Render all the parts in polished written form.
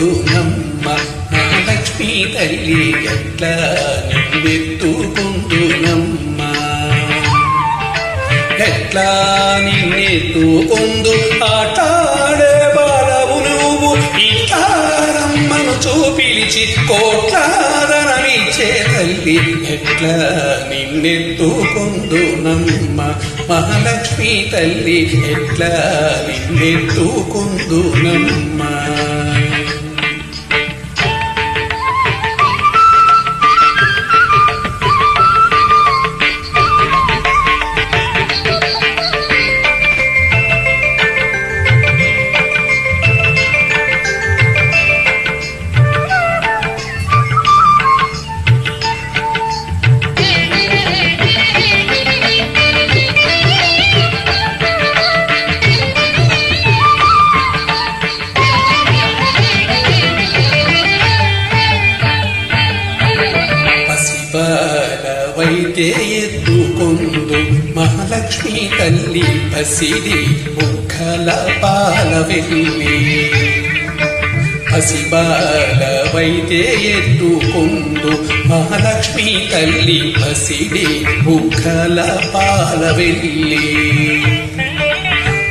నిన్నెత్తుకుందునమ్మ మహాలక్ష్మి తల్లి ఎట్లా నిన్నెత్తుకుందునమ్మ ఎట్లా నిన్నెత్తుకుందు ఆటాడే బాలవు నువ్వు ఇట్టారమ్మను చూపిలిచి కోట్లాదనమిచ్చే తల్లి ఎట్లా నిన్నెత్తుకుందునమ్మ మహాలక్ష్మి తల్లి ఎట్లా నిన్నెత్తుకుందునమ్మ వైతే ఎత్తుకొందు మహాలక్ష్మి తల్లి పసిడి ముఖల పాల వెళ్ళి పసిబాల వైతే ఎత్తుకొందు మహాలక్ష్మి తల్లి పసిడి ముఖల పాల వెళ్ళి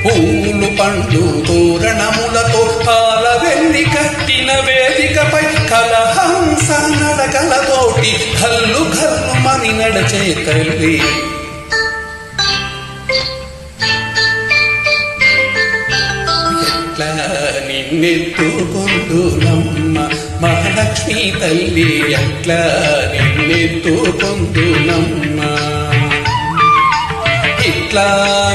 పూలు పండ్లు తోరణములతో పాల వెళ్ళి కట్టిన వేదికపై కలహంస నడకలతోటి కల్లు కల్లు మని నడచే తల్లి ఎట్లా నిన్నెత్తుకుందునమ్మ మహాలక్ష్మి తల్లి ఎట్లా నిన్నెత్తుకుందునమ్మ ఇట్లా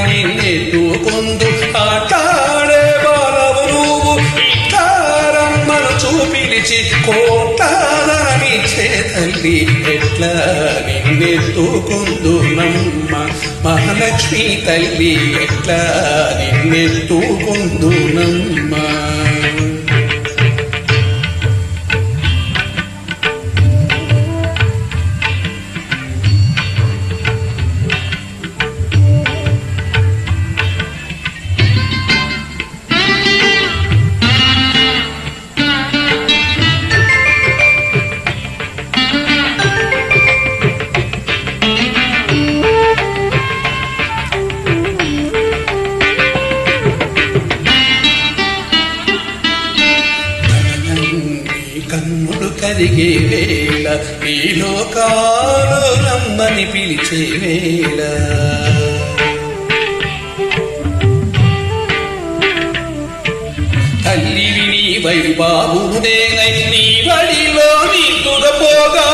నిన్నెత్తుకుందు ఆటాడే బాలవు నువ్వు ఇట్టారమ్మను చూపిలిచి కోట్లాదనమిచ్చే తల్లి ఎట్లా నిన్నెత్తుకుందునమ్మ మహాలక్ష్మి తల్లి ఎట్లా నిన్నెత్తుకుందునమ్మ కన్నులు కరిగే వేళ ఈ లోకాలు రమ్మని పిలిచే వేళ తల్లివి నీవై బాబును నేనై నీ వడిలో నీతుగపోగా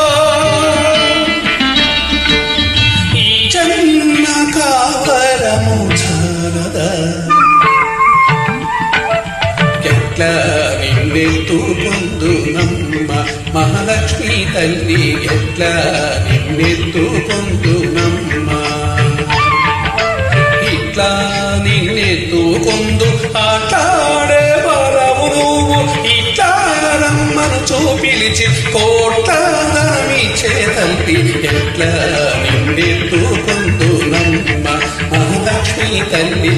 ఈ జన్మ కావరము చాలదా ఎట్లా నిన్నెత్తుకుందునమ్మ మహాలక్ష్మి తల్లి ఎట్లా నిన్నెత్తుకుందునమ్మ ఇట్లా నిన్నెత్తుకుందు ఆటాడే బాలవు నువ్వు ఇట్టారమ్మను చూపిలిచి కోట్లాదనమిచ్చే తల్లి ఎట్లా నిన్నెత్తుకుందునమ్మ మహాలక్ష్మి తల్లి